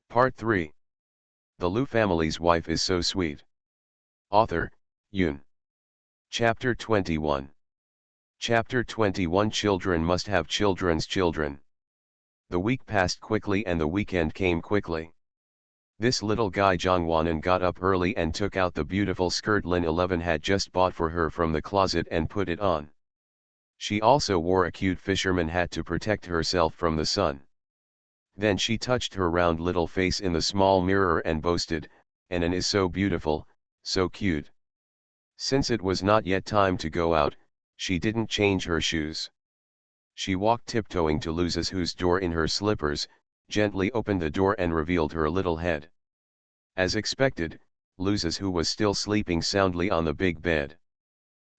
Part 3. The Liu family's wife is so sweet. Author, Yoon. Chapter 21. Chapter 21. Children must have children's children. The week passed quickly and the weekend came quickly. This little guy Jongwon got up early and took out the beautiful skirt Lin 11 had just bought for her from the closet and put it on. She also wore a cute fisherman hat to protect herself from the sun. Then she touched her round little face in the small mirror and boasted, "An is so beautiful, so cute." Since it was not yet time to go out, she didn't change her shoes. She walked tiptoeing to Luz's door in her slippers, gently opened the door and revealed her little head. As expected, Luz's was still sleeping soundly on the big bed.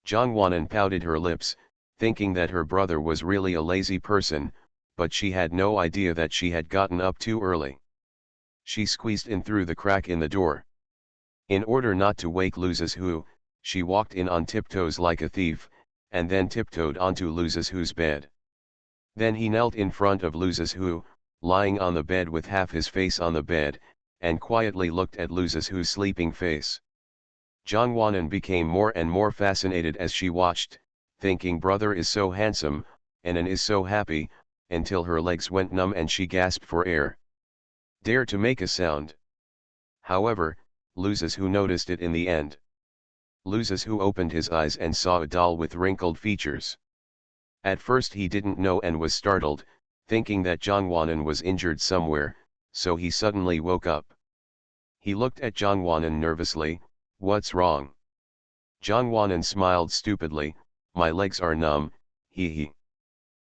Jongwon pouted her lips, thinking that her brother was really a lazy person, but she had no idea that she had gotten up too early. She squeezed in through the crack in the door. In order not to wake Luz's, she walked in on tiptoes like a thief, and then tiptoed onto Luz's bed. Then he knelt in front of Luz's, lying on the bed with half his face on the bed, and quietly looked at Luz's sleeping face. Jongwon became more and more fascinated as she watched, thinking brother is so handsome, and is so happy, until her legs went numb and she gasped for air. Dare to make a sound. However, Luz's noticed it in the end. Luz's opened his eyes and saw a doll with wrinkled features. At first he didn't know and was startled, thinking that Jongwon was injured somewhere, so he suddenly woke up. He looked at Jongwon nervously. "What's wrong?" Jongwon smiled stupidly. "My legs are numb, hee."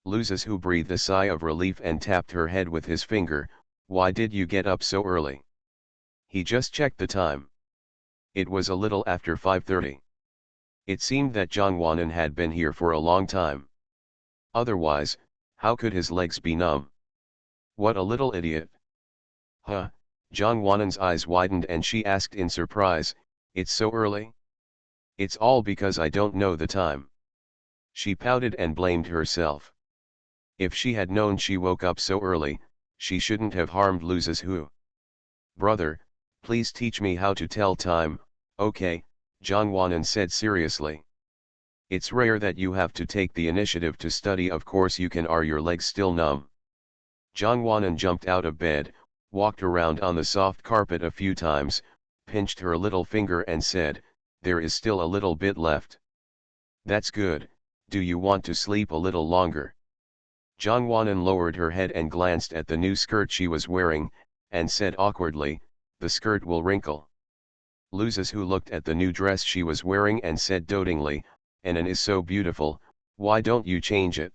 Luz's breathed a sigh of relief and tapped her head with his finger. "Why did you get up so early?" He just checked the time. It was a little after 5:30. It seemed that Jongwon had been here for a long time. Otherwise, how could his legs be numb? What a little idiot. Huh? Jongwon's eyes widened and she asked in surprise, "It's so early?" "It's all because I don't know the time." She pouted and blamed herself. If she had known she woke up so early, she shouldn't have harmed Luz's. "Brother, please teach me how to tell time, okay?" Jongwon said seriously. "It's rare that you have to take the initiative to study. Of course you can. Are your legs still numb?" Jongwon jumped out of bed, walked around on the soft carpet a few times, pinched her little finger and said, "There is still a little bit left." "That's good. Do you want to sleep a little longer?" Jongwon lowered her head and glanced at the new skirt she was wearing, and said awkwardly, "The skirt will wrinkle." Luz's looked at the new dress she was wearing and said dotingly, "An is so beautiful, why don't you change it?"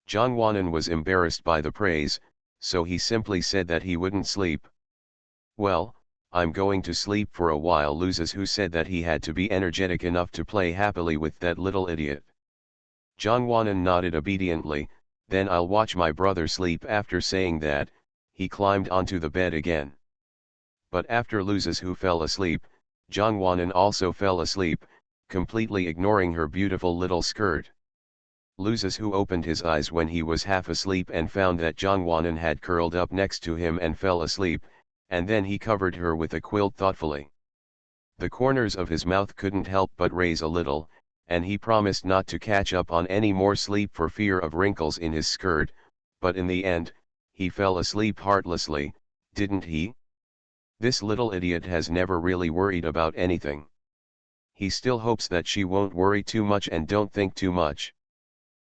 Jongwon was embarrassed by the praise, so he simply said that he wouldn't sleep. "Well, I'm going to sleep for a while." Luz's said that he had to be energetic enough to play happily with that little idiot. Jongwon nodded obediently. "Then I'll watch my brother sleep." After saying that, he climbed onto the bed again. But after Luz's fell asleep, Jongwon also fell asleep, completely ignoring her beautiful little skirt. Luz's opened his eyes when he was half asleep and found that Jongwon had curled up next to him and fell asleep, and then he covered her with a quilt thoughtfully. The corners of his mouth couldn't help but raise a little, and he promised not to catch up on any more sleep for fear of wrinkles in his skirt, but in the end, he fell asleep heartlessly, didn't he? This little idiot has never really worried about anything. He still hopes that she won't worry too much and don't think too much.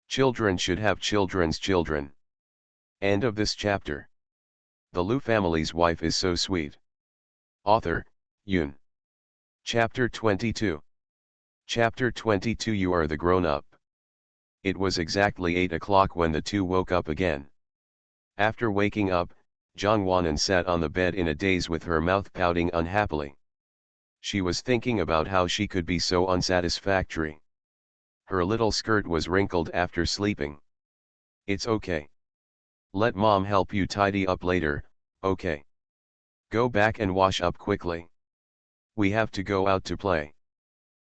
Children should have children's children. End of this chapter. The Liu family's wife is so sweet. Author, Yoon. Chapter 22. Chapter 22. You are the grown-up. It was exactly 8 o'clock when the two woke up again. After waking up, Jongwon sat on the bed in a daze with her mouth pouting unhappily. She was thinking about how she could be so unsatisfactory. Her little skirt was wrinkled after sleeping. "It's okay. Let mom help you tidy up later, okay? Go back and wash up quickly. We have to go out to play.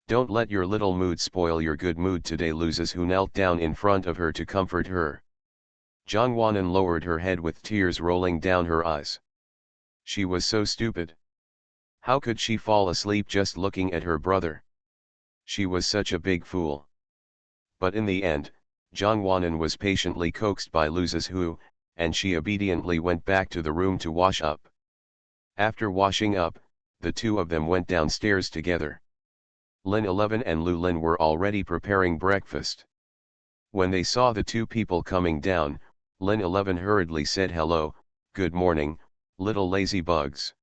Don't let your little mood spoil your good mood today." Luz's knelt down in front of her to comfort her. Jongwon lowered her head with tears rolling down her eyes. She was so stupid. How could she fall asleep just looking at her brother? She was such a big fool. But in the end, Jongwanan was patiently coaxed by Luzes Hu, and she obediently went back to the room to wash up. After washing up, the two of them went downstairs together. Lin 11 and Lu Lin were already preparing breakfast. When they saw the two people coming down, Lin 11 hurriedly said hello, "Good morning, little lazy bugs."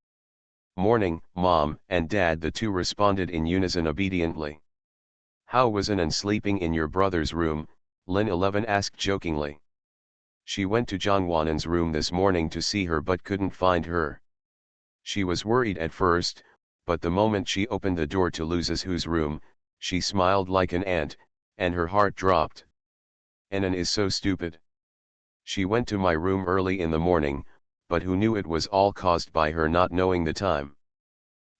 "Morning, Mom and Dad," the two responded in unison obediently. "How was Anan sleeping in your brother's room?" Lin 11 asked jokingly. "She went to Jongwanan's room this morning to see her but couldn't find her. She was worried at first, but the moment she opened the door to Luzes Hu's room, she smiled like an ant, and her heart dropped. Anan is so stupid. She went to my room early in the morning, but who knew it was all caused by her not knowing the time.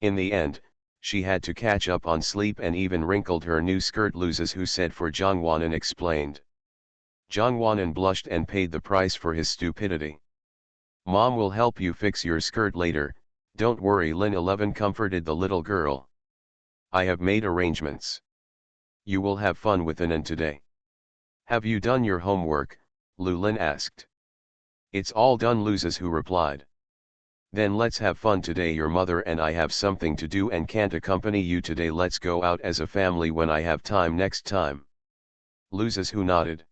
In the end, she had to catch up on sleep and even wrinkled her new skirt," Luzes Hu said for Jongwanan explained. Jongwanan blushed and paid the price for his stupidity. "Mom will help you fix your skirt later, don't worry," Lin 11 comforted the little girl. "I have made arrangements. You will have fun with Anan today." "Have you done your homework?" Lu Lin asked. "It's all done," Luzes Hu replied. "Then let's have fun today. Your mother and I have something to do and can't accompany you today. Let's go out as a family when I have time next time." Luzes Hu nodded.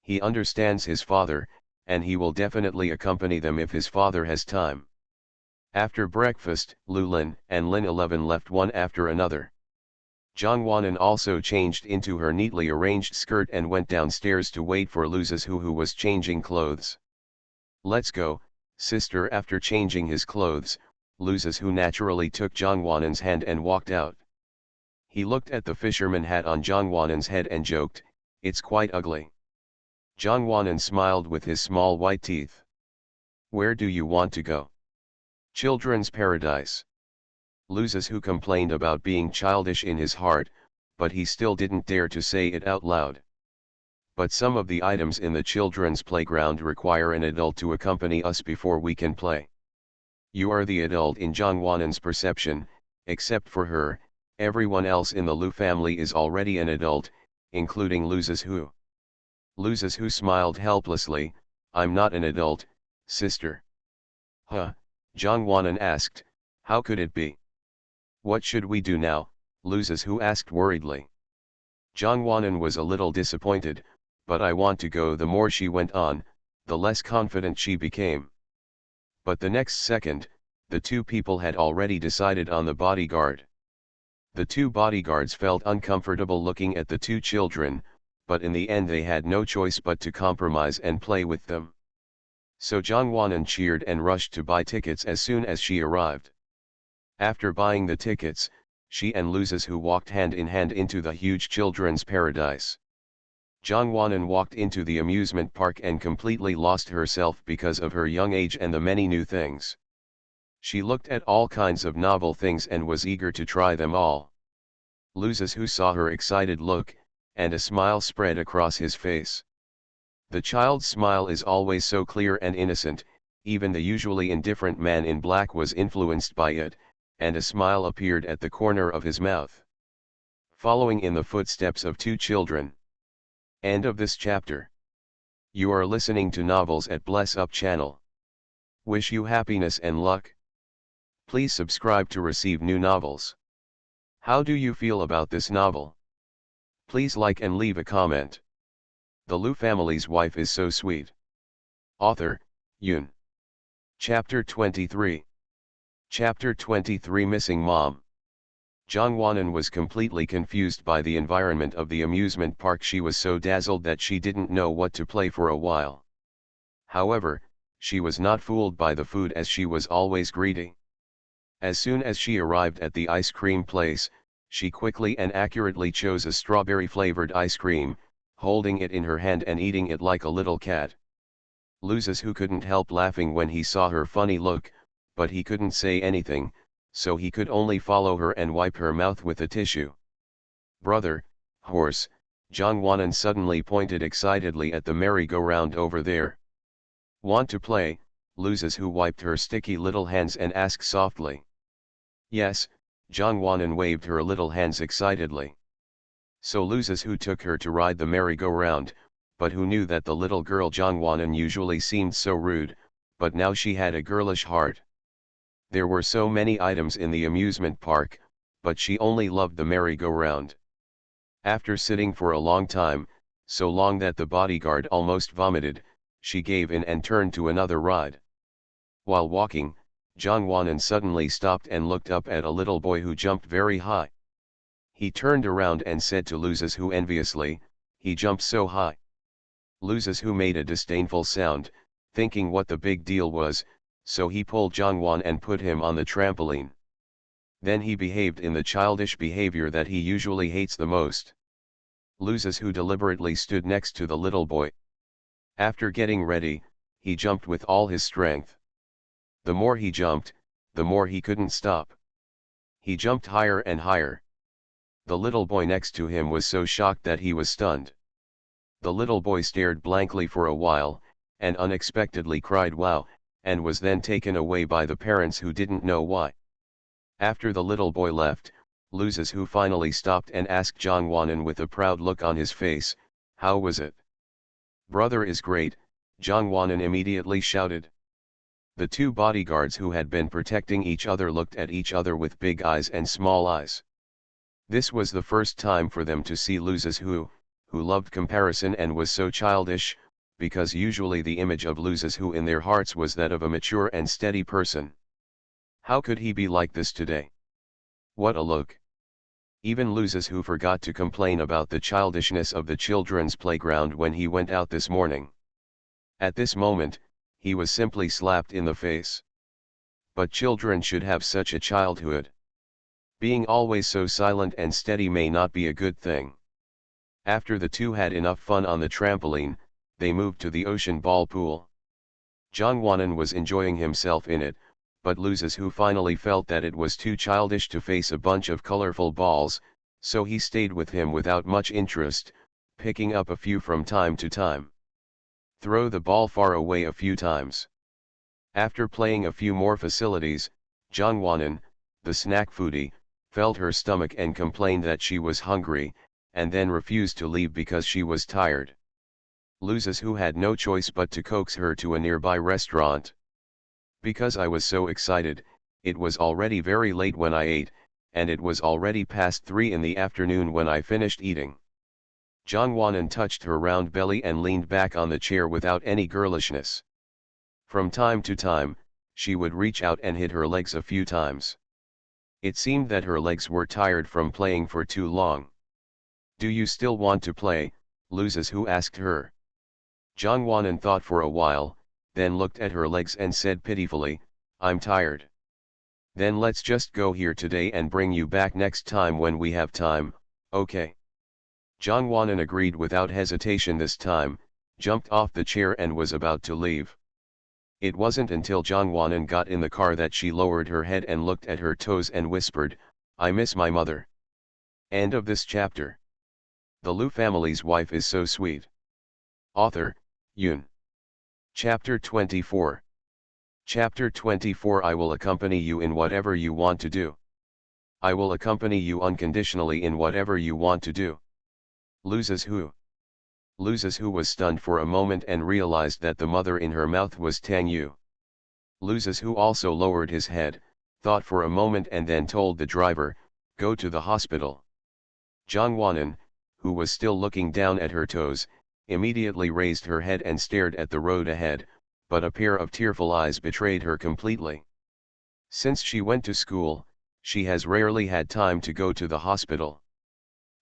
He understands his father, and he will definitely accompany them if his father has time. After breakfast, Lu Lin and Lin 11 left one after another. Jongwanan also changed into her neatly arranged skirt and went downstairs to wait for Luzes Hu, who was changing clothes. "Let's go, sister." After changing his clothes, Luzes Hu naturally took Jongwanan's hand and walked out. He looked at the fisherman hat on Jongwanan's head and joked, "It's quite ugly." Jongwanan smiled with his small white teeth. "Where do you want to go?" "Children's paradise." Luzes Hu complained about being childish in his heart, but he still didn't dare to say it out loud. "But some of the items in the children's playground require an adult to accompany us before we can play." "You are the adult in Jongwanan's perception, except for her. Everyone else in the Lu family is already an adult, including Luzes Hu." Luzes Hu smiled helplessly, "I'm not an adult, sister." "Huh?" Jongwanan asked, "How could it be?" "What should we do now?" Luzes Hu asked worriedly. Jongwanan was a little disappointed, "But I want to go." The more she went on, the less confident she became. But the next second, the two people had already decided on the bodyguard. The two bodyguards felt uncomfortable looking at the two children, but in the end they had no choice but to compromise and play with them. So Jongwanan cheered and rushed to buy tickets as soon as she arrived. After buying the tickets, she and Luzes Hu walked hand in hand into the huge children's paradise. Jongwanan walked into the amusement park and completely lost herself because of her young age and the many new things. She looked at all kinds of novel things and was eager to try them all. Luzes Hu saw her excited look, and a smile spread across his face. The child's smile is always so clear and innocent, even the usually indifferent man in black was influenced by it, and a smile appeared at the corner of his mouth. Following in the footsteps of two children. End of this chapter. You are listening to Novels at Bless Up channel. Wish you happiness and luck. Please subscribe to receive new novels. How do you feel about this novel? Please like and leave a comment. The Lu family's wife is so sweet. Author, Yoon. Chapter 23. Chapter 23, Missing Mom. Jongwanan was completely confused by the environment of the amusement park. She was so dazzled that she didn't know what to play for a while. However, she was not fooled by the food, as she was always greedy. As soon as she arrived at the ice cream place, she quickly and accurately chose a strawberry-flavored ice cream, holding it in her hand and eating it like a little cat. Luzes Hu couldn't help laughing when he saw her funny look, but he couldn't say anything, so he could only follow her and wipe her mouth with a tissue. "Brother, horse," Jongwanan suddenly pointed excitedly at the merry-go-round over there. "Want to play?" Luzes who wiped her sticky little hands and asked softly. Yes, Jongwanan waved her little hands excitedly. So Luzes who took her to ride the merry-go-round, but who knew that the little girl Jongwanan usually seemed so rude, but now she had a girlish heart. There were so many items in the amusement park, but she only loved the merry-go-round. After sitting for a long time, so long that the bodyguard almost vomited, she gave in and turned to another ride. While walking, Jongwanan suddenly stopped and looked up at a little boy who jumped very high. He turned around and said to Luzes who enviously, "He jumped so high." Luzes who made a disdainful sound, thinking what the big deal was, so he pulled Jongwan and put him on the trampoline. Then he behaved in the childish behavior that he usually hates the most. Luzes who deliberately stood next to the little boy. After getting ready, he jumped with all his strength. The more he jumped, the more he couldn't stop. He jumped higher and higher. The little boy next to him was so shocked that he was stunned. The little boy stared blankly for a while, and unexpectedly cried "Wow," and was then taken away by the parents who didn't know why. After the little boy left, Luzes who finally stopped and asked Jongwanan with a proud look on his face, "How was it?" "Brother is great," Jongwanan immediately shouted. The two bodyguards who had been protecting each other looked at each other with big eyes and small eyes. This was the first time for them to see Luzes who loved comparison and was so childish, because usually the image of Luzes who in their hearts was that of a mature and steady person. How could he be like this today? What a look! Even Luzes who forgot to complain about the childishness of the children's playground when he went out this morning. At this moment, he was simply slapped in the face. But children should have such a childhood. Being always so silent and steady may not be a good thing. After the two had enough fun on the trampoline, they moved to the ocean ball pool. Jongwanan was enjoying himself in it, but Luzes who finally felt that it was too childish to face a bunch of colorful balls, so he stayed with him without much interest, picking up a few from time to time. Throw the ball far away a few times. After playing a few more facilities, Jongwanan, the snack foodie, felt her stomach and complained that she was hungry, and then refused to leave because she was tired. Luzes who had no choice but to coax her to a nearby restaurant. Because I was so excited, it was already very late when I ate, and it was already past 3 in the afternoon when I finished eating. Jongwanan touched her round belly and leaned back on the chair without any girlishness. From time to time, she would reach out and hit her legs a few times. It seemed that her legs were tired from playing for too long. "Do you still want to play?" Luzes who asked her. Jongwanan thought for a while, then looked at her legs and said pitifully, "I'm tired." "Then let's just go here today and bring you back next time when we have time, okay?" Jongwanan agreed without hesitation this time, jumped off the chair and was about to leave. It wasn't until Jongwanan got in the car that she lowered her head and looked at her toes and whispered, "I miss my mother." End of this chapter. The Lu family's wife is so sweet. Author, Yoon. Chapter 24. Chapter 24 I will accompany you in whatever you want to do. I will accompany you unconditionally in whatever you want to do. Luzes who. Luzes who was stunned for a moment and realized that the mother in her mouth was Tang Yu. Luzes who also lowered his head, thought for a moment and then told the driver, "Go to the hospital." Jongwanan, who was still looking down at her toes, immediately raised her head and stared at the road ahead, but a pair of tearful eyes betrayed her completely. Since she went to school, she has rarely had time to go to the hospital.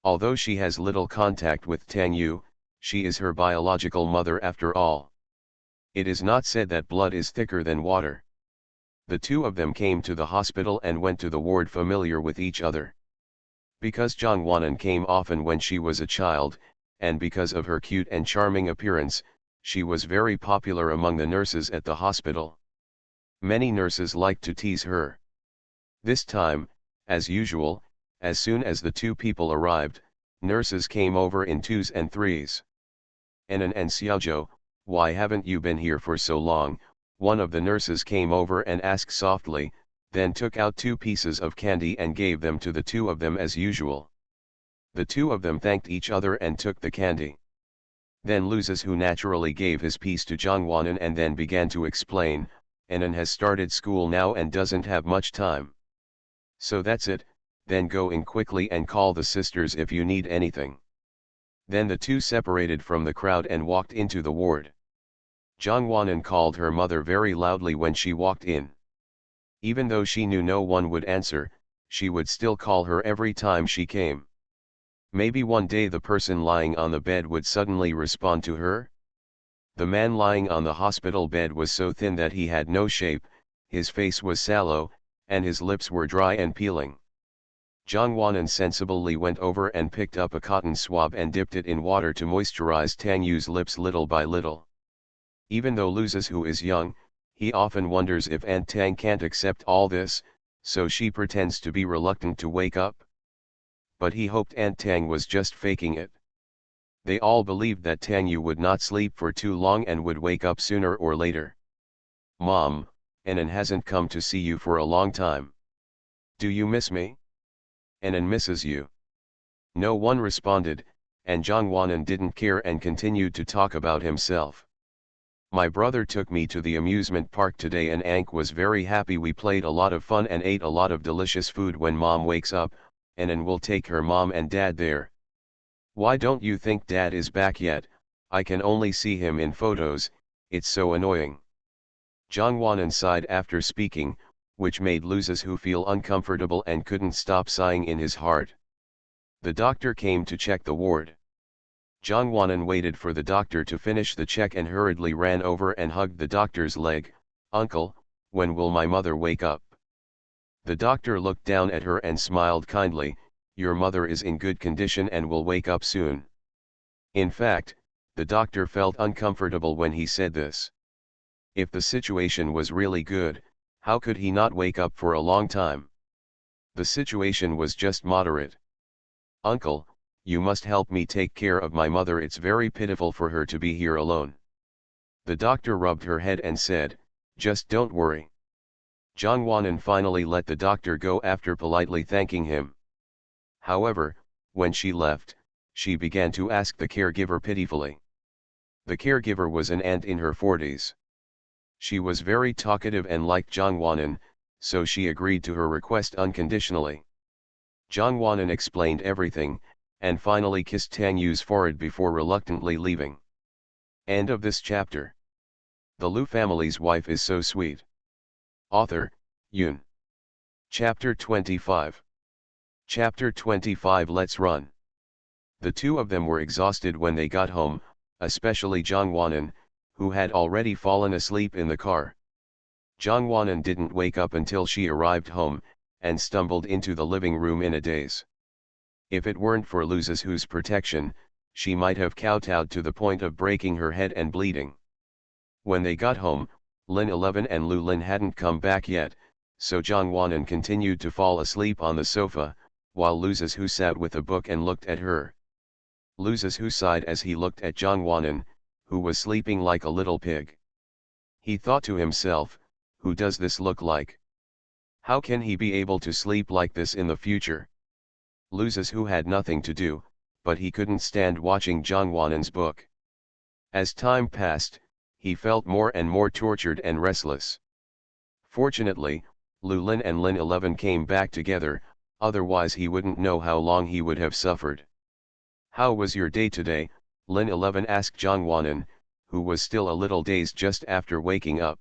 Although she has little contact with Tang Yu, she is her biological mother after all. It is not said that blood is thicker than water. The two of them came to the hospital and went to the ward familiar with each other. Because Jongwanan came often when she was a child, and because of her cute and charming appearance, she was very popular among the nurses at the hospital. Many nurses liked to tease her. This time, as usual, as soon as the two people arrived, nurses came over in 2s and 3s. "Anan and Xiaozhou, why haven't you been here for so long? One of the nurses came over and asked softly, then took out 2 pieces of candy and gave them to the 2 of them as usual. The 2 of them thanked each other and took the candy. Then Luzes, who naturally gave his piece to Jongwanan and then began to explain, Anan has started school now and doesn't have much time. So that's it, then go in quickly and call the sisters if you need anything. Then the 2 separated from the crowd and walked into the ward. Jongwanan called her mother very loudly when she walked in. Even though she knew no one would answer, she would still call her every time she came. Maybe one day the person lying on the bed would suddenly respond to her? The man lying on the hospital bed was so thin that he had no shape, his face was sallow, and his lips were dry and peeling. Jongwanan sensibly went over and picked up a cotton swab and dipped it in water to moisturize Tang Yu's lips little by little. Even though Luzes, who is young, he often wonders if Aunt Tang can't accept all this, so she pretends to be reluctant to wake up. But he hoped Aunt Tang was just faking it. They all believed that Tang Yu would not sleep for too long and would wake up sooner or later. "Mom, Anan hasn't come to see you for a long time. Do you miss me?" "Anan misses you." No one responded, and Jongwanan didn't care and continued to talk about himself. "My brother took me to the amusement park today and Ank was very happy. We played a lot of fun and ate a lot of delicious food. When Mom wakes up, Anan will take her mom and dad there." "Why don't you think Dad is back yet? I can only see him in photos, it's so annoying." Jongwanan sighed after speaking, which made Luzes who feel uncomfortable and couldn't stop sighing in his heart. The doctor came to check the ward. Jongwanan waited for the doctor to finish the check and hurriedly ran over and hugged the doctor's leg. "Uncle, when will my mother wake up?" The doctor looked down at her and smiled kindly. "Your mother is in good condition and will wake up soon." In fact, the doctor felt uncomfortable when he said this. If the situation was really good, how could he not wake up for a long time? The situation was just moderate. "Uncle, you must help me take care of my mother. It's very pitiful for her to be here alone." The doctor rubbed her head and said, "Just don't worry." Jongwanan finally let the doctor go after politely thanking him. However, when she left, she began to ask the caregiver pitifully. The caregiver was an aunt in her 40s. She was very talkative and liked Jongwanan, so she agreed to her request unconditionally. Jongwanan explained everything, and finally kissed Tang Yu's forehead before reluctantly leaving. End of this chapter. The Lu family's wife is so sweet. Author, Yoon. Chapter 25. Chapter 25. Let's run. The 2 of them were exhausted when they got home, especially Jongwanan, who had already fallen asleep in the car. Jongwanan didn't wake up until she arrived home, and stumbled into the living room in a daze. If it weren't for Luzes whose protection, she might have kowtowed to the point of breaking her head and bleeding. When they got home, Lin 11 and Lu Lin hadn't come back yet, so Jongwanan continued to fall asleep on the sofa, while Luzes who sat with a book and looked at her. Luzes who sighed as he looked at Jongwanan, who was sleeping like a little pig. He thought to himself, who does this look like? How can he be able to sleep like this in the future? Luzes who had nothing to do, but he couldn't stand watching Jongwanan's book. As time passed, he felt more and more tortured and restless. Fortunately, Lu Lin and Lin 11 came back together, otherwise he wouldn't know how long he would have suffered. "How was your day today?" Lin 11 asked Jongwanan, who was still a little dazed just after waking up.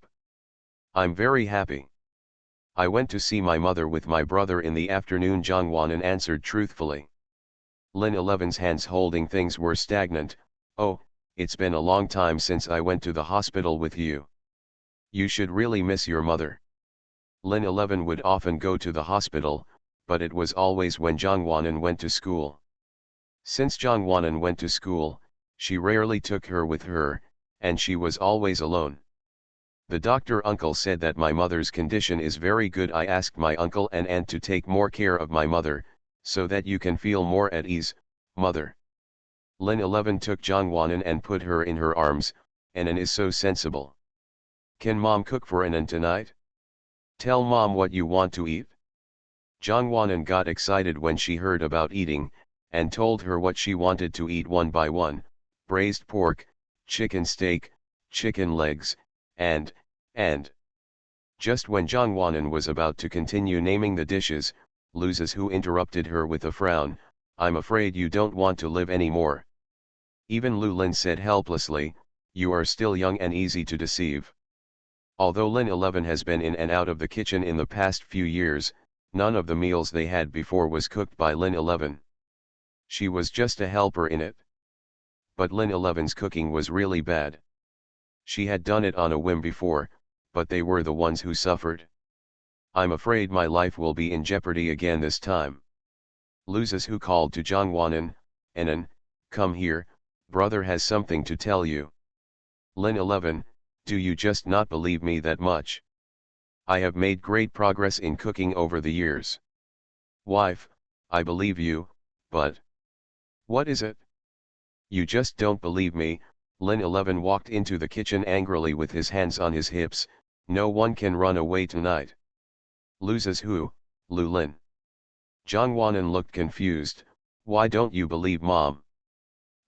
"I'm very happy. I went to see my mother with my brother in the afternoon," Jongwanan answered truthfully. Lin 11's hands holding things were stagnant. "Oh, it's been a long time since I went to the hospital with you. You should really miss your mother." Lin 11 would often go to the hospital, but it was always when Jongwanan went to school. Since Jongwanan went to school, she rarely took her with her, and she was always alone. "The doctor uncle said that my mother's condition is very good. I asked my uncle and aunt to take more care of my mother, so that you can feel more at ease, mother." Lin 11 took Jongwanan and put her in her arms. "Anan is so sensible. Can mom cook for Anan tonight? Tell mom what you want to eat. Jongwon got excited when she heard about eating, and told her what she wanted to eat one by one: braised pork, chicken steak, chicken legs, and. Just when Jongwon was about to continue naming the dishes, Luzes who interrupted her with a frown: I'm afraid you don't want to live anymore. Even Lu Lin said helplessly, you are still young and easy to deceive. Although Lin 11 has been in and out of the kitchen in the past few years, none of the meals they had before was cooked by Lin 11. She was just a helper in it. But Lin 11's cooking was really bad. She had done it on a whim before, but they were the ones who suffered. I'm afraid my life will be in jeopardy again this time. Luzes who called to Jongwon: Anan, come here, brother has something to tell you. Lin 11, do you just not believe me that much? I have made great progress in cooking over the years. Wife, I believe you, but what is it? You just don't believe me. Lin 11 walked into the kitchen angrily with his hands on his hips. No one can run away tonight. Luzes who, Lu Lin. Jongwon looked confused. Why don't you believe mom?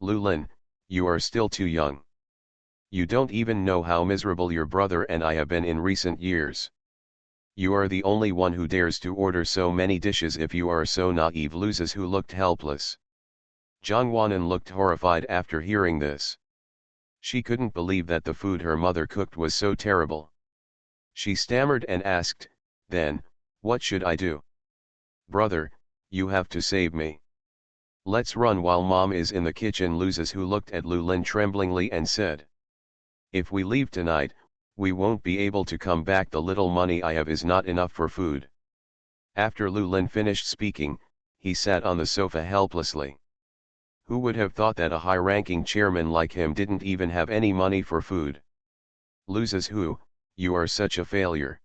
Lu Lin, you are still too young. You don't even know how miserable your brother and I have been in recent years. You are the only one who dares to order so many dishes if you are so naive. Luzes who looked helpless. Jongwon looked horrified after hearing this. She couldn't believe that the food her mother cooked was so terrible. She stammered and asked, then, what should I do? Brother, you have to save me. Let's run while mom is in the kitchen. Luzes who looked at Lu Lin tremblingly and said, if we leave tonight, we won't be able to come back. The little money I have is not enough for food. After Lu Lin finished speaking, he sat on the sofa helplessly. Who would have thought that a high-ranking chairman like him didn't even have any money for food? Luzes who, you are such a failure.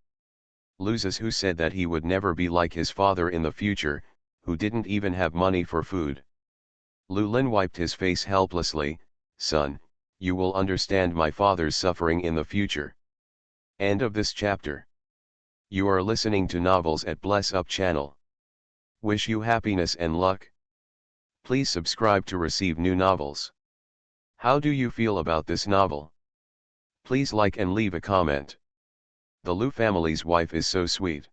Luzes who said that he would never be like his father in the future, who didn't even have money for food. Lu Lin wiped his face helplessly. Son, you will understand my father's suffering in the future. End of this chapter. You are listening to Novels at Bless Up channel. Wish you happiness and luck. Please subscribe to receive new novels. How do you feel about this novel? Please like and leave a comment. The Lu family's wife is so sweet.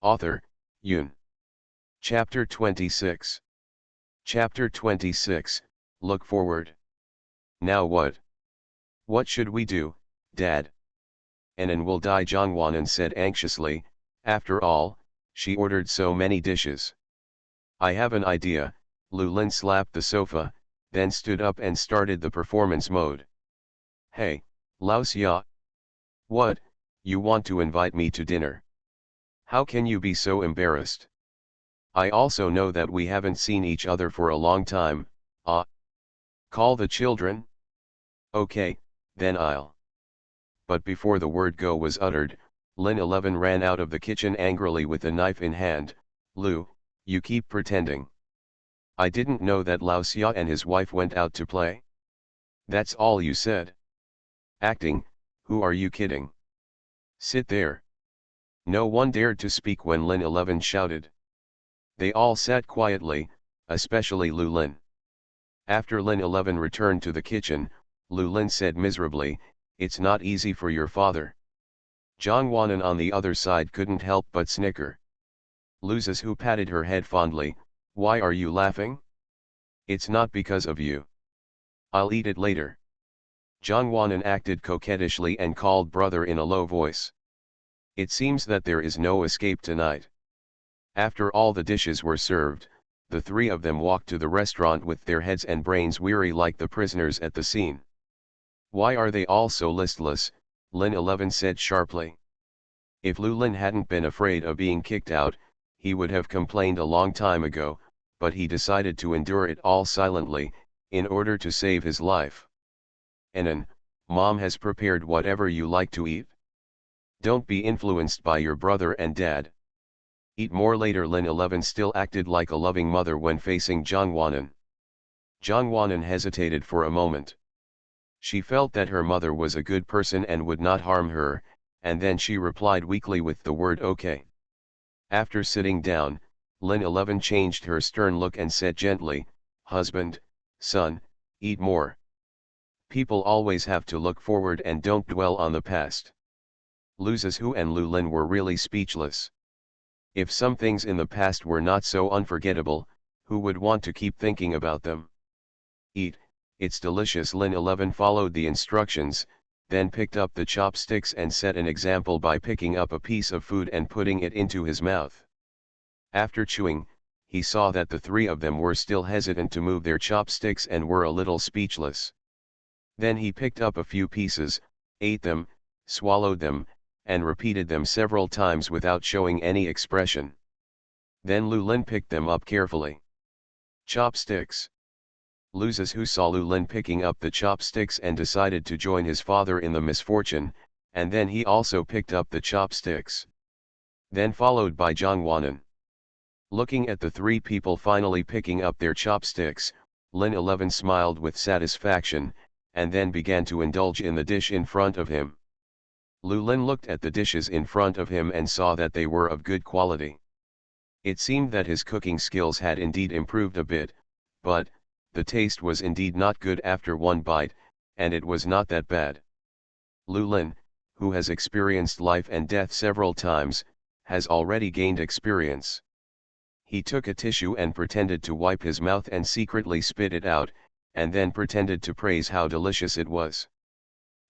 Author, Yoon. Chapter 26. Chapter 26, Look Forward. Now what? What should we do, Dad? Anan will die. Jongwon said anxiously. After all, she ordered so many dishes. I have an idea. Lu Lin slapped the sofa, then stood up and started the performance mode. Hey, Lao Xia. What, you want to invite me to dinner? How can you be so embarrassed? I also know that we haven't seen each other for a long time. Call the children? Okay, then I'll. But before the word go was uttered, Lin 11 ran out of the kitchen angrily with a knife in hand. Lu, you keep pretending. I didn't know that Lao Xia and his wife went out to play. That's all you said. Acting, who are you kidding? Sit there. No one dared to speak when Lin 11 shouted. They all sat quietly, especially Lu Lin. After Lin 11 returned to the kitchen, Lu Lin said miserably, it's not easy for your father. Jongwon on the other side couldn't help but snicker. Luzes who patted her head fondly, why are you laughing? It's not because of you. I'll eat it later. Jongwon acted coquettishly and called brother in a low voice. It seems that there is no escape tonight. After all the dishes were served, the three of them walked to the restaurant with their heads and brains weary like the prisoners at the scene. Why are they all so listless? Lin 11 said sharply. If Lu Lin hadn't been afraid of being kicked out, he would have complained a long time ago, but he decided to endure it all silently, in order to save his life. Anan, mom has prepared whatever you like to eat. Don't be influenced by your brother and dad. Eat more later. Lin 11 still acted like a loving mother when facing Jongwon. Jongwon hesitated for a moment. She felt that her mother was a good person and would not harm her, and then she replied weakly with the word okay. After sitting down, Lin 11 changed her stern look and said gently, "Husband, son, eat more. People always have to look forward and don't dwell on the past." Lu Zizhu and Lu Lin were really speechless. If some things in the past were not so unforgettable, who would want to keep thinking about them? "Eat, it's delicious." Lin 11 followed the instructions, then picked up the chopsticks and set an example by picking up a piece of food and putting it into his mouth. After chewing, he saw that the three of them were still hesitant to move their chopsticks and were a little speechless. Then he picked up a few pieces, ate them, swallowed them, and repeated them several times without showing any expression. Then Lu Lin picked them up carefully. Chopsticks. Lu Zizhu saw Lu Lin picking up the chopsticks and decided to join his father in the misfortune, and then he also picked up the chopsticks. Then followed by Zhang Wanan. Looking at the three people finally picking up their chopsticks, Lin 11 smiled with satisfaction, and then began to indulge in the dish in front of him. Lu Lin looked at the dishes in front of him and saw that they were of good quality. It seemed that his cooking skills had indeed improved a bit, but the taste was indeed not good after one bite, and it was not that bad. Lu Lin, who has experienced life and death several times, has already gained experience. He took a tissue and pretended to wipe his mouth and secretly spit it out, and then pretended to praise how delicious it was.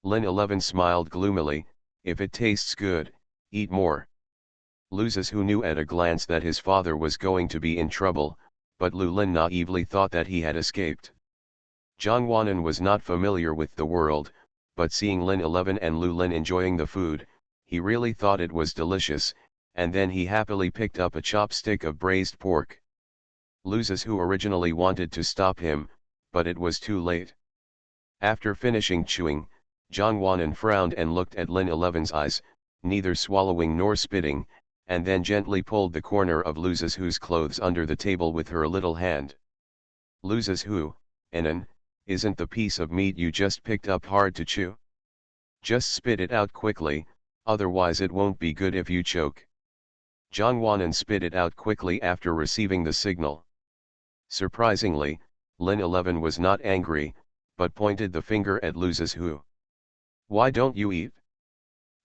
Lin 11 smiled gloomily, "If it tastes good, eat more." Lu Zizhu knew at a glance that his father was going to be in trouble, but Lu Lin naively thought that he had escaped. Zhang Wanan was not familiar with the world, but seeing Lin 11 and Lu Lin enjoying the food, he really thought it was delicious, and then he happily picked up a chopstick of braised pork. Lu Zizhu originally wanted to stop him, but it was too late. After finishing chewing, Zhang Wanan frowned and looked at Lin 11's eyes, neither swallowing nor spitting, and then gently pulled the corner of Lu Zizhu's clothes under the table with her little hand. "Lu Zizhu, Enan, isn't the piece of meat you just picked up hard to chew? Just spit it out quickly, otherwise it won't be good if you choke." Zhang Wanan spit it out quickly after receiving the signal. Surprisingly, Lin 11 was not angry, but pointed the finger at Lu Zizhu. "Why don't you eat?"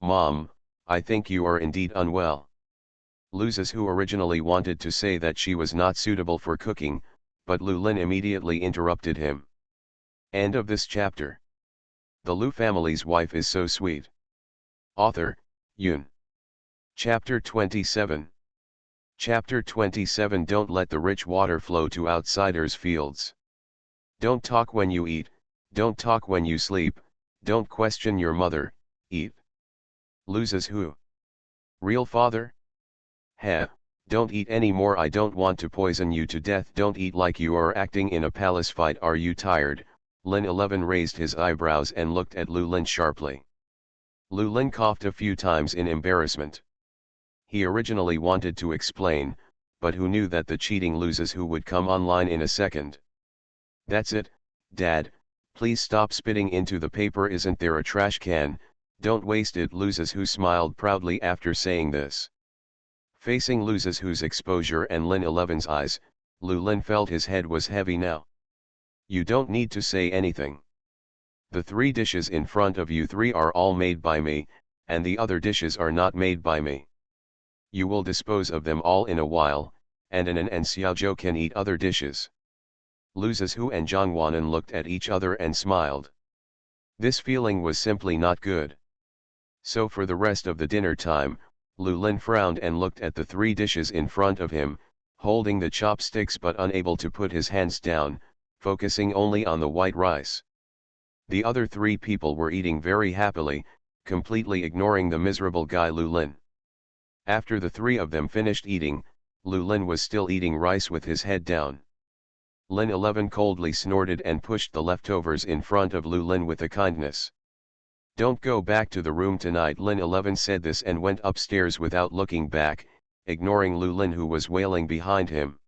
"Mom, I think you are indeed unwell." Lu Zizhu originally wanted to say that she was not suitable for cooking, but Lu Lin immediately interrupted him. End of this chapter. The Lu family's wife is so sweet. Author, Yun. Chapter 27. Chapter 27. Don't let the rich water flow to outsiders' fields. Don't talk when you eat, don't talk when you sleep, don't question your mother, eat. Lu Zizhu. Real father? Heh, don't eat anymore. I don't want to poison you to death. Don't eat like you are acting in a palace fight. Are you tired? Lin 11 raised his eyebrows and looked at Lu Lin sharply. Lu Lin coughed a few times in embarrassment. He originally wanted to explain, but who knew that the cheating Lu Zizhu would come online in a second. "That's it, Dad, please stop spitting into the paper. Isn't there a trash can? Don't waste it." Lu Zizhu smiled proudly after saying this. Facing Lu Zizhu's exposure and Lin 11's eyes, Lu Lin felt his head was heavy now. "You don't need to say anything. The three dishes in front of you three are all made by me, and the other dishes are not made by me. You will dispose of them all in a while, and Anan and Xiaozhou can eat other dishes." Lu Zizhu and Zhang Wanan looked at each other and smiled. This feeling was simply not good. So for the rest of the dinner time, Lu Lin frowned and looked at the three dishes in front of him, holding the chopsticks but unable to put his hands down, focusing only on the white rice. The other three people were eating very happily, completely ignoring the miserable guy Lu Lin. After the three of them finished eating, Lu Lin was still eating rice with his head down. Lin 11 coldly snorted and pushed the leftovers in front of Lu Lin with a kindness. "Don't go back to the room tonight." Lin 11 said this and went upstairs without looking back, ignoring Lu Lin who was wailing behind him.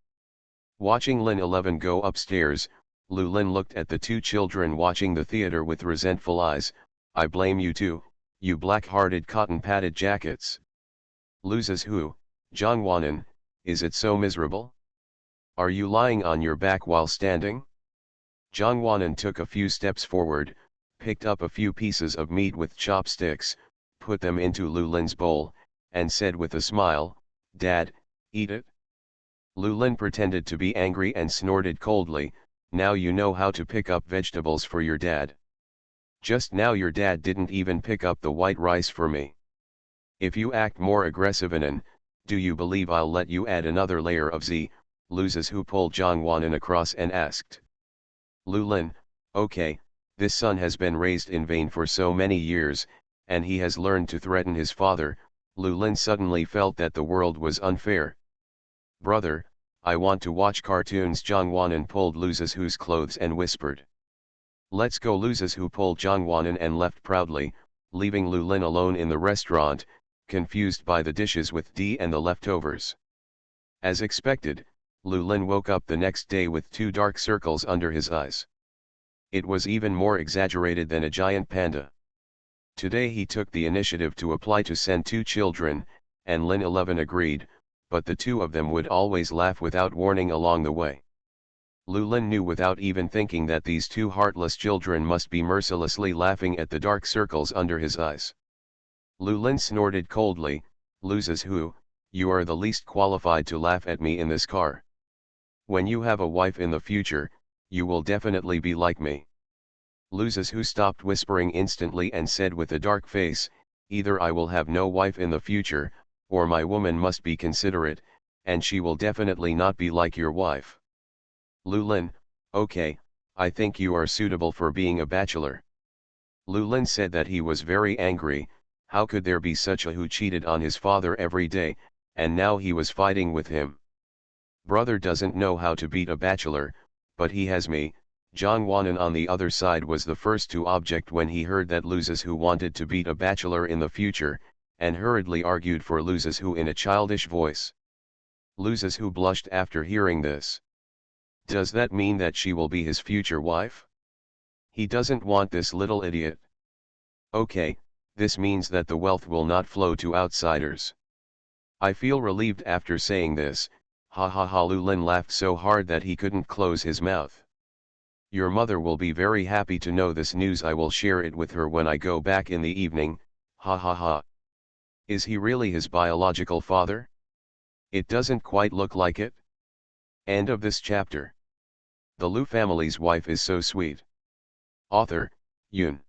Watching Lin 11 go upstairs, Lu Lin looked at the two children watching the theater with resentful eyes. I blame you too, you black-hearted cotton-padded jackets. Loses who, Zhang, is it so miserable? Are you lying on your back while standing? Zhang took a few steps forward, picked up a few pieces of meat with chopsticks, put them into Lu Lin's bowl, and said with a smile, Dad, eat it. Lu Lin pretended to be angry and snorted coldly, now you know how to pick up vegetables for your dad. Just now your dad didn't even pick up the white rice for me. If you act more aggressive do you believe I'll let you add another layer of Z? Loses who pulled Zhang across and asked. Lu Lin, okay, this son has been raised in vain for so many years, and he has learned to threaten his father. Lu Lin suddenly felt that the world was unfair. Brother, I want to watch cartoons. Zhang pulled Loses who's clothes and whispered. Let's go. Loses who pulled Zhang and left proudly, leaving Lu Lin alone in the restaurant, confused by the dishes with D and the leftovers. As expected, Lu Lin woke up the next day with 2 dark circles under his eyes. It was even more exaggerated than a giant panda. Today he took the initiative to apply to send 2 children, and Lin 11 agreed, but the 2 of them would always laugh without warning along the way. Lu Lin knew without even thinking that these 2 heartless children must be mercilessly laughing at the dark circles under his eyes. Lu Lin snorted coldly, Loses who, you are the least qualified to laugh at me in this car. When you have a wife in the future, you will definitely be like me. Loses who stopped whispering instantly and said with a dark face, either I will have no wife in the future, or my woman must be considerate, and she will definitely not be like your wife. Lu Lin, okay, I think you are suitable for being a bachelor. Lu Lin said that he was very angry. How could there be such a who cheated on his father every day, and now he was fighting with him. Brother doesn't know how to beat a bachelor, but he has me. Zhang on the other side was the first to object when he heard that Loses who wanted to beat a bachelor in the future, and hurriedly argued for Loses who in a childish voice. Loses who blushed after hearing this. Does that mean that she will be his future wife? He doesn't want this little idiot. Okay, this means that the wealth will not flow to outsiders. I feel relieved after saying this, ha ha ha. Lu Lin laughed so hard that he couldn't close his mouth. Your mother will be very happy to know this news. I will share it with her when I go back in the evening, ha ha ha. Is he really his biological father? It doesn't quite look like it. End of this chapter. The Lu family's wife is so sweet. Author, Yun.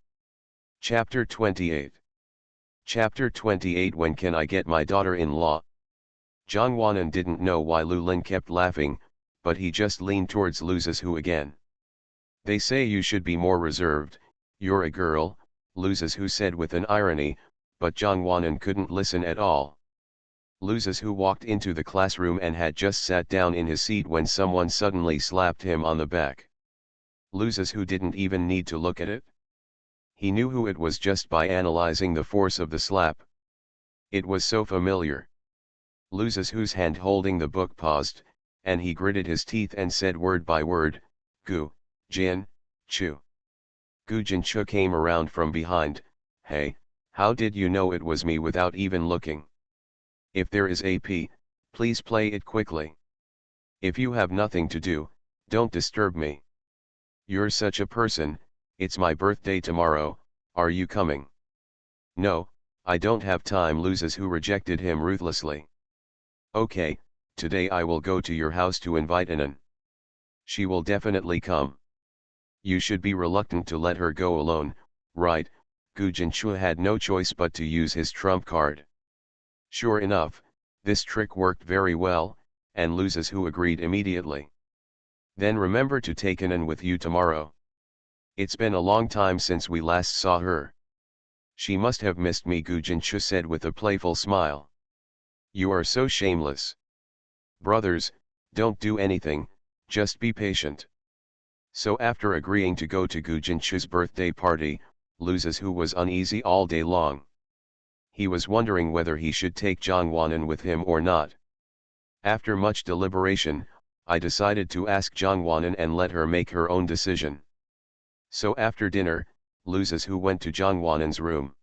Chapter 28. Chapter 28. When can I get my daughter-in-law? Zhang Wanan didn't know why Lu Lin kept laughing, but he just leaned towards Loses who again. They say you should be more reserved, you're a girl, Loses who said with an irony, but Zhang Wanan couldn't listen at all. Loses who walked into the classroom and had just sat down in his seat when someone suddenly slapped him on the back. Loses who didn't even need to look at it. He knew who it was just by analyzing the force of the slap. It was so familiar. Loses whose hand holding the book paused, and he gritted his teeth and said word by word, Gu, Jin, Chu. Gu Jinchu came around from behind. Hey, how did you know it was me without even looking? If there is AP, please play it quickly. If you have nothing to do, don't disturb me. You're such a person. It's my birthday tomorrow, are you coming? No, I don't have time. Loses who rejected him ruthlessly. Okay, today I will go to your house to invite Anan. She will definitely come. You should be reluctant to let her go alone, right? Gu Jinchu had no choice but to use his trump card. Sure enough, this trick worked very well, and Loses who agreed immediately. Then remember to take Anan with you tomorrow. It's been a long time since we last saw her. She must have missed me, Gu Jinchu said with a playful smile. You are so shameless. Brothers, don't do anything, just be patient. So after agreeing to go to Gu Jinchu's birthday party, Loses who was uneasy all day long. He was wondering whether he should take Zhang Wanan with him or not. After much deliberation, I decided to ask Jongwon and let her make her own decision. So after dinner, Loses who went to Jongwon's room.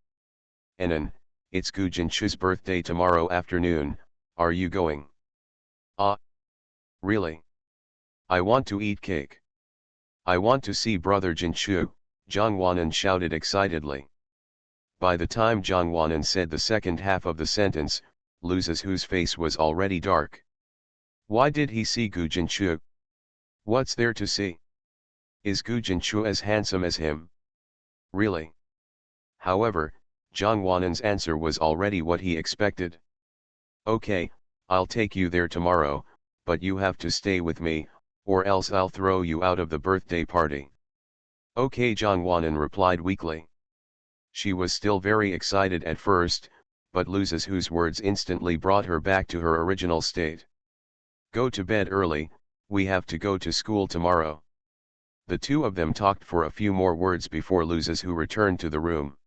Enan, it's Gu Jinchu's birthday tomorrow afternoon, are you going? Ah, really? I want to eat cake. I want to see brother Jinchu, Jongwon shouted excitedly. By the time Jongwon said the second half of the sentence, Loses whose face was already dark. Why did he see Gu Jinchu? What's there to see? Is Gu Jinchu as handsome as him? Really? However, Jongwon's answer was already what he expected. Okay, I'll take you there tomorrow, but you have to stay with me, or else I'll throw you out of the birthday party. Okay, Jongwon replied weakly. She was still very excited at first, but Loses whose words instantly brought her back to her original state. Go to bed early, we have to go to school tomorrow. The two of them talked for a few more words before Loses who returned to the room.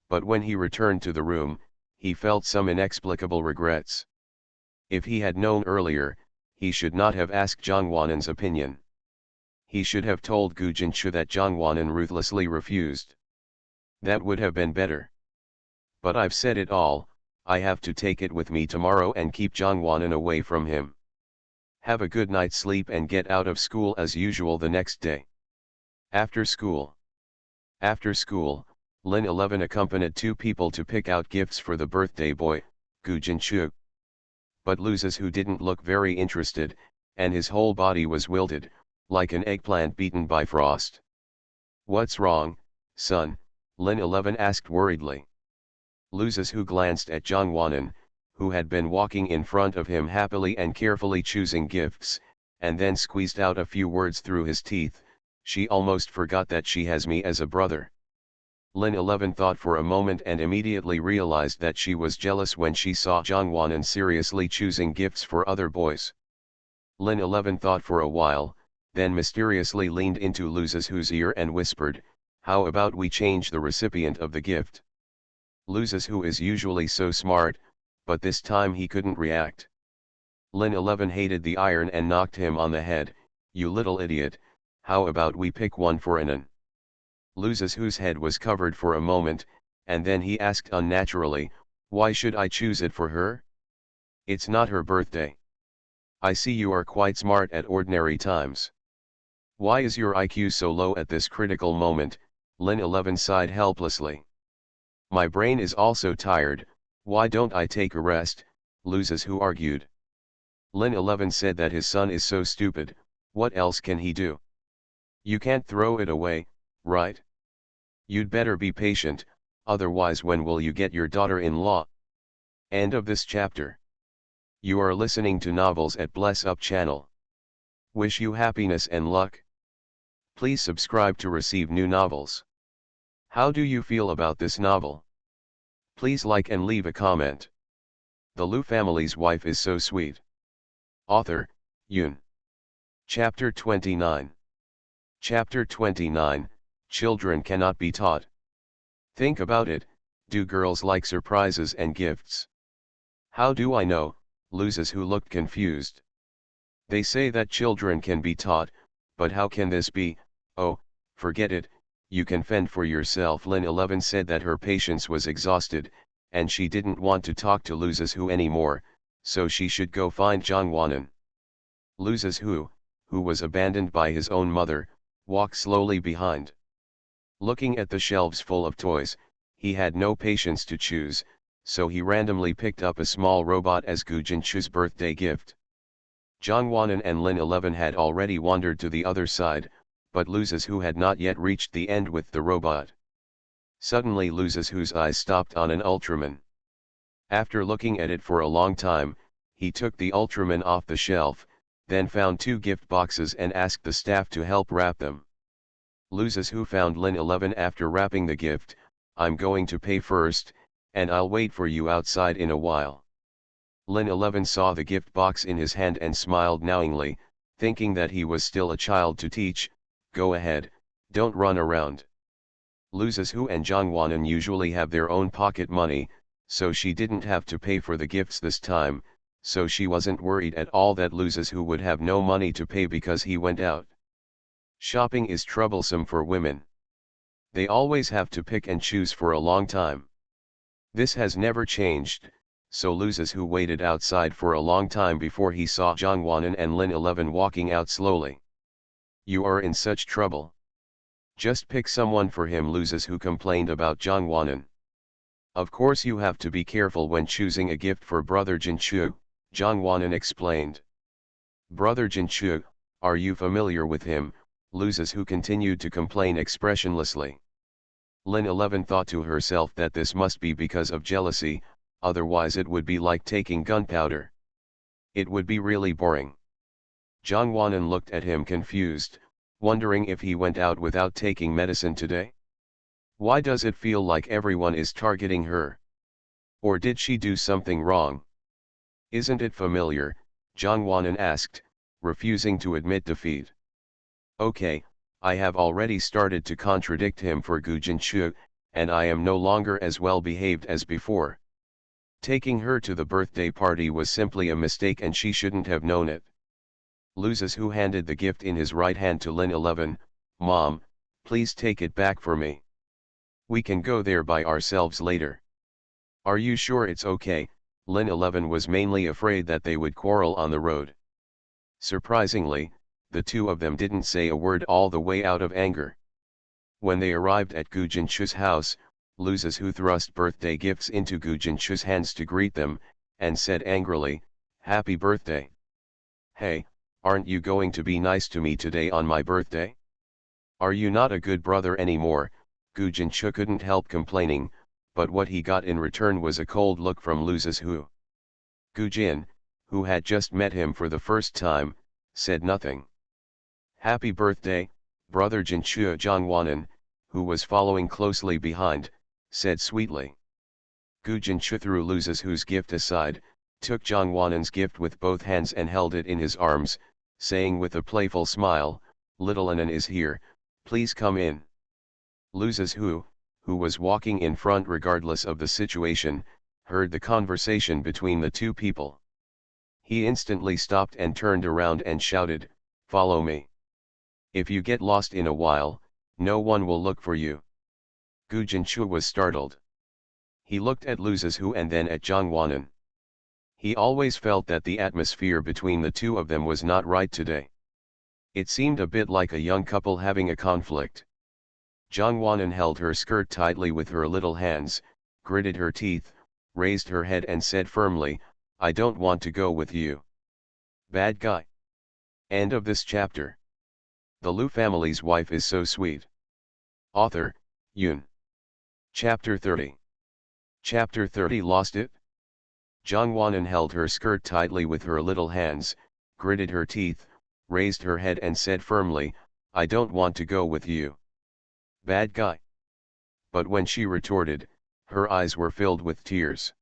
But when he returned to the room, he felt some inexplicable regrets. If he had known earlier, he should not have asked Jongwon's opinion. He should have told Gu Jinchu that Jongwon ruthlessly refused. That would have been better. But I've said it all, I have to take it with me tomorrow and keep Jongwon away from him. Have a good night's sleep and get out of school as usual the next day. After school. After school, Lin 11 accompanied two people to pick out gifts for the birthday boy, Gu Jinchu. But Loses who didn't look very interested, and his whole body was wilted, like an eggplant beaten by frost. What's wrong, son? Lin 11 asked worriedly. Loses who glanced at Jongwon, who had been walking in front of him happily and carefully choosing gifts, and then squeezed out a few words through his teeth. She almost forgot that she has me as a brother. Lin 11 thought for a moment and immediately realized that she was jealous when she saw Jongwon seriously choosing gifts for other boys. Lin 11 thought for a while, then mysteriously leaned into Loses whose ear and whispered, "How about we change the recipient of the gift?" Loses who is usually so smart, but this time he couldn't react. Lin 11 hated the iron and knocked him on the head. "You little idiot, how about we pick one for Anan?" Loses whose head was covered for a moment, and then he asked unnaturally, "Why should I choose it for her? It's not her birthday. I see you are quite smart at ordinary times. Why is your IQ so low at this critical moment?" Lin 11 sighed helplessly. "My brain is also tired, why don't I take a rest?" Loses who argued. Lin 11 said that his son is so stupid, what else can he do? You can't throw it away, right? You'd better be patient, otherwise when will you get your daughter-in-law? End of this chapter. You are listening to Novels at Bless Up channel. Wish you happiness and luck. Please subscribe to receive new novels. How do you feel about this novel? Please like and leave a comment. The Lu family's wife is so sweet. Author, Yoon. Chapter 29. Chapter 29, Children Cannot Be Taught. Think about it, do girls like surprises and gifts? How do I know? Loses who looked confused. They say that children can be taught, but how can this be? Oh, forget it, you can fend for yourself. Lin 11 said that her patience was exhausted, and she didn't want to talk to Loses who anymore, so she should go find Jongwon. Loses who was abandoned by his own mother, walked slowly behind. Looking at the shelves full of toys, he had no patience to choose, so he randomly picked up a small robot as Gu Jinchu's birthday gift. Jongwon and Lin 11 had already wandered to the other side, but Loses who had not yet reached the end with the robot. Suddenly Loses whose eyes stopped on an Ultraman. After looking at it for a long time, he took the Ultraman off the shelf, then found two gift boxes and asked the staff to help wrap them. Loses who found Lin 11 after wrapping the gift. "I'm going to pay first, and I'll wait for you outside in a while." Lin 11 saw the gift box in his hand and smiled knowingly, thinking that he was still a child to teach. "Go ahead, don't run around." Loses who and Jongwon usually have their own pocket money, so she didn't have to pay for the gifts this time. so she wasn't worried at all that loses who would have no money to pay because he went out. Shopping is troublesome for women. They always have to pick and choose for a long time. This has never changed, so loses who waited outside for a long time before he saw Jongwanan and Lin 11 walking out slowly. You are in such trouble. Just pick someone for him, loses who complained about Jongwanan. Of course you have to be careful when choosing a gift for brother Jinchu, Jongwanan explained. Brother Jinchu, are you familiar with him? Loses who continued to complain expressionlessly. Lin 11 thought to herself that this must be because of jealousy, otherwise it would be like taking gunpowder. It would be really boring. Jongwanan looked at him confused, wondering if he went out without taking medicine today. Why does it feel like everyone is targeting her? Or did she do something wrong? Isn't it familiar? Jongwanan asked, refusing to admit defeat. Okay, I have already started to contradict him for Gu Jinchu, and I am no longer as well behaved as before. Taking her to the birthday party was simply a mistake and she shouldn't have known it. Loses who handed the gift in his right hand to Lin 11, Mom, please take it back for me. We can go there by ourselves later. Are you sure it's okay? Lin 11 was mainly afraid that they would quarrel on the road. Surprisingly, the two of them didn't say a word all the way out of anger. When they arrived at Gu Jinchu's house, loses who thrust birthday gifts into Gu Jinchu's hands to greet them, and said angrily, Happy birthday. Hey, aren't you going to be nice to me today on my birthday? Are you not a good brother anymore? Gu Jinchu couldn't help complaining, but what he got in return was a cold look from loses who. Gu Jin, who had just met him for the first time, said nothing. Happy birthday, brother Jinchu. Jongwanan, who was following closely behind, said sweetly. Gu Jinchu threw loses whose gift aside, took Jongwanan's gift with both hands and held it in his arms, saying with a playful smile, Little Anan is here, please come in. Loses who was walking in front regardless of the situation, heard the conversation between the two people. He instantly stopped and turned around and shouted, Follow me. If you get lost in a while, no one will look for you. Gu Jinchu was startled. He looked at loses who and then at Jongwanan. He always felt that the atmosphere between the two of them was not right today. It seemed a bit like a young couple having a conflict. Jongwanan held her skirt tightly with her little hands, gritted her teeth, raised her head and said firmly, I don't want to go with you. Bad guy. End of this chapter. The Lu family's wife is so sweet. Author, Yoon. Chapter 30. Chapter 30. Lost it? Jongwanan held her skirt tightly with her little hands, gritted her teeth, raised her head and said firmly, I don't want to go with you. Bad guy. But when she retorted, her eyes were filled with tears.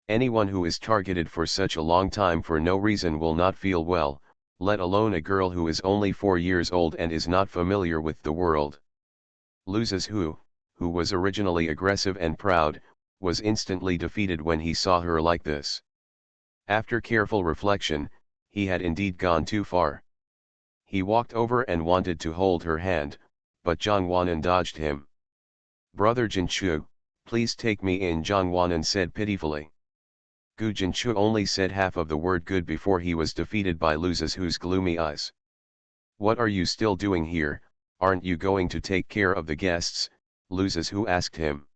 Anyone who is targeted for such a long time for no reason will not feel well, let alone a girl who is only 4 years old and is not familiar with the world. Loses who was originally aggressive and proud, was instantly defeated when he saw her like this. After careful reflection, he had indeed gone too far. He walked over and wanted to hold her hand, but Jongwanan dodged him. Brother Jinchu, please take me in, Jongwanan said pitifully. Gu Jinchu only said half of the word good before he was defeated by loses whose gloomy eyes. What are you still doing here? Aren't you going to take care of the guests? Loses who asked him.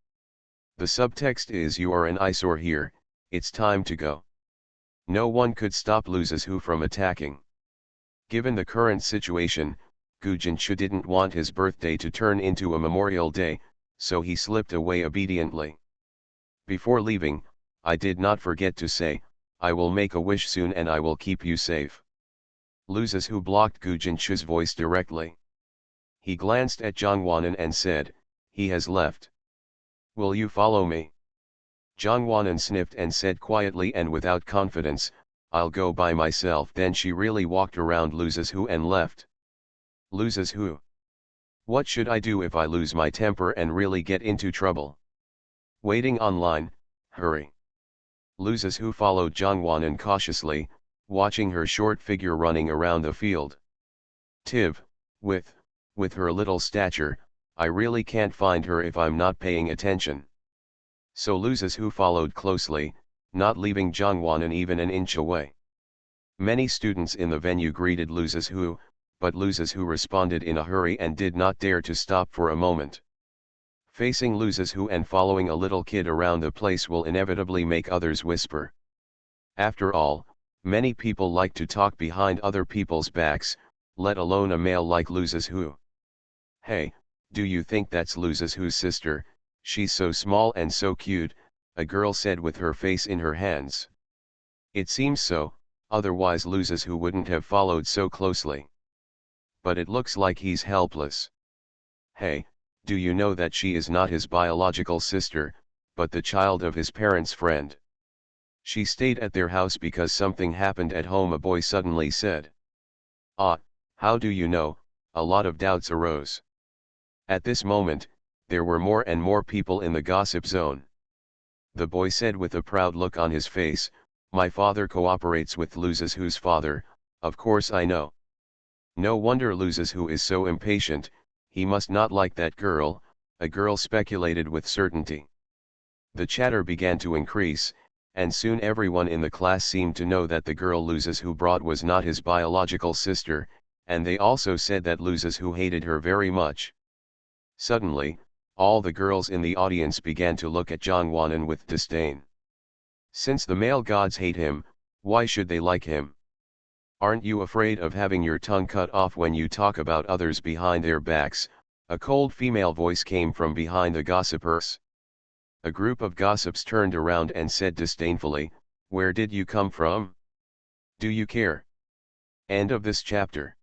The subtext is you are an eyesore here, it's time to go. No one could stop loses who from attacking. Given the current situation, Gu Jinchu didn't want his birthday to turn into a Memorial Day, so he slipped away obediently. Before leaving, I did not forget to say, I will make a wish soon and I will keep you safe. Loses who blocked Gu Jinchu's voice directly. He glanced at Jongwanan and said, he has left. Will you follow me? Jongwanan sniffed and said quietly and without confidence, I'll go by myself. Then she really walked around loses who and left. Loses who? What should I do if I lose my temper and really get into trouble? Waiting online, hurry. Loses who followed Jongwon cautiously, watching her short figure running around the field. Tiv, with her little stature, I really can't find her if I'm not paying attention. So Loses who followed closely, not leaving Jongwon even an inch away. Many students in the venue greeted Loses who, but Loses who responded in a hurry and did not dare to stop for a moment. Facing Loses who and following a little kid around the place will inevitably make others whisper. After all, many people like to talk behind other people's backs, let alone a male like Loses who. Hey, do you think that's Loses who's sister? She's so small and so cute, a girl said with her face in her hands. It seems so, otherwise Loses who wouldn't have followed so closely. But it looks like he's helpless. Hey, do you know that she is not his biological sister, but the child of his parents' friend? She stayed at their house because something happened at home, a boy suddenly said. Ah, how do you know? A lot of doubts arose. At this moment, there were more and more people in the gossip zone. The boy said with a proud look on his face, my father cooperates with Loses who's father, of course I know. No wonder Loses who is so impatient, he must not like that girl, a girl speculated with certainty. The chatter began to increase, and soon everyone in the class seemed to know that the girl Loses who brought was not his biological sister, and they also said that Loses who hated her very much. Suddenly, all the girls in the audience began to look at Jongwon with disdain. Since the male gods hate him, why should they like him? Aren't you afraid of having your tongue cut off when you talk about others behind their backs? A cold female voice came from behind the gossipers. A group of gossips turned around and said disdainfully, where did you come from? Do you care? End of this chapter.